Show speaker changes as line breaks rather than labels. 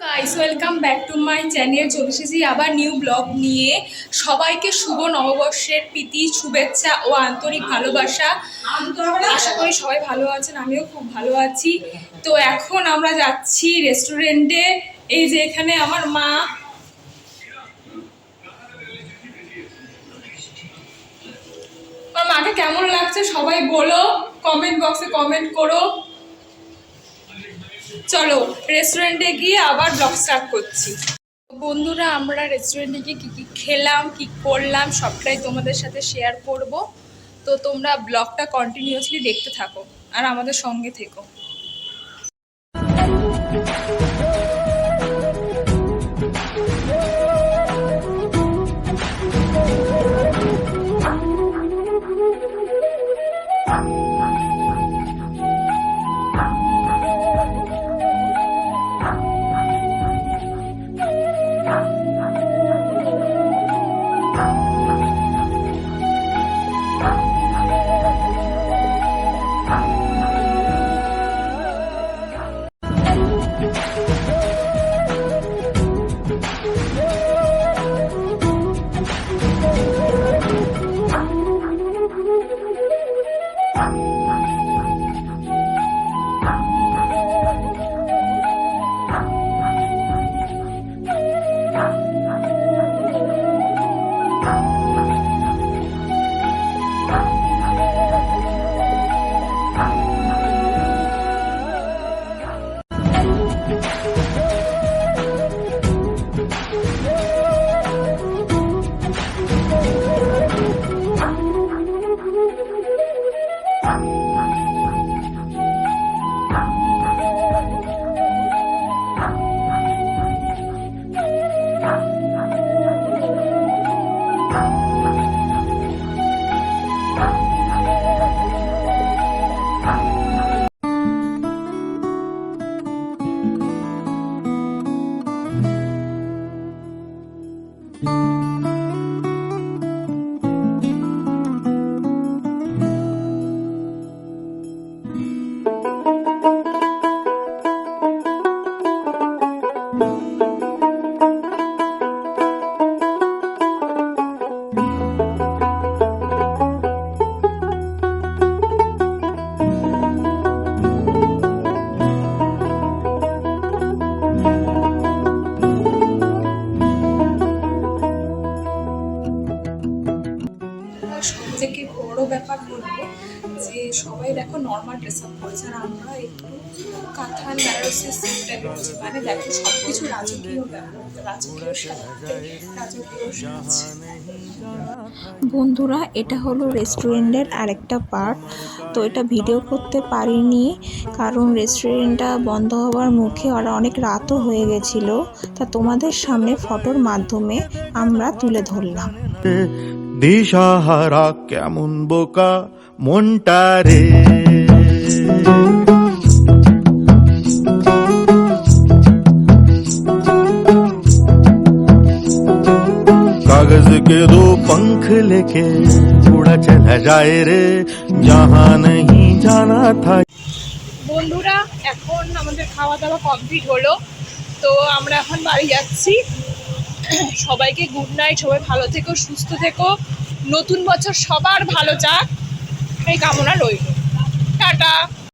Guys welcome back to my channel. চলে এসেছি আবার নিউ ব্লগ নিয়ে। সবাইকে শুভ নববর্ষের প্রীতি শুভেচ্ছা ও আন্তরিক ভালোবাসা। আশা করি সবাই ভালো আছেন, আমিও খুব ভালো আছি। তো এখন আমরা যাচ্ছি রেস্টুরেন্টে। এই যে এখানে আমার মা, আমার মাকে কেমন লাগছে সবাই বলো, কমেন্ট বক্সে কমেন্ট করো। চলো রেস্টুরেন্টে গিয়ে আবার ব্লগ স্টার্ট করছি। বন্ধুরা, আমরা রেস্টুরেন্টে গিয়ে কী কী খেলাম, কী করলাম সবটাই তোমাদের সাথে শেয়ার করব। তো তোমরা ব্লগটা কন্টিনিউয়াসলি দেখতে থাকো আর আমাদের সঙ্গে থেকো। সবথেকে বড় ব্যাপার বলবো যে সবাই দেখো নর্মাল ড্রেস আপ করেছে আর আমরা একটু কাঁথা বেনারসি সিল্ক টাইপের হচ্ছে। মানে দেখো সব কিছু রাজকীয় ব্যাপার, রাজকীয় সাজ।
বন্ধুরা, এটা হলো রেস্টুরেন্টের আরেকটা পার্ট। তো এটা ভিডিও করতে পারিনি কারণ রেস্টুরেন্টটা বন্ধ হওয়ার মুখে আর অনেক রাতও হয়ে গেছিল। তা তোমাদের সামনে ফটোর মাধ্যমে আমরা তুলে ধরলাম।
দিশাহারা কেমন বোকা মনটা রে, कागज के दो पंख लेके उड़ा चला जाए रे जहाँ नहीं जाना था।
বন্ধুরা, এখন আমাদের খাওয়া দাওয়া কমপ্লিট হলো। তো আমরা এখন বাড়ি যাচ্ছি। সবাইকে গুড নাইট। সবাই ভালো থেকো, সুস্থ থেকো। নতুন বছর সবার ভালো যাক এই কামনা রইল। টাটা।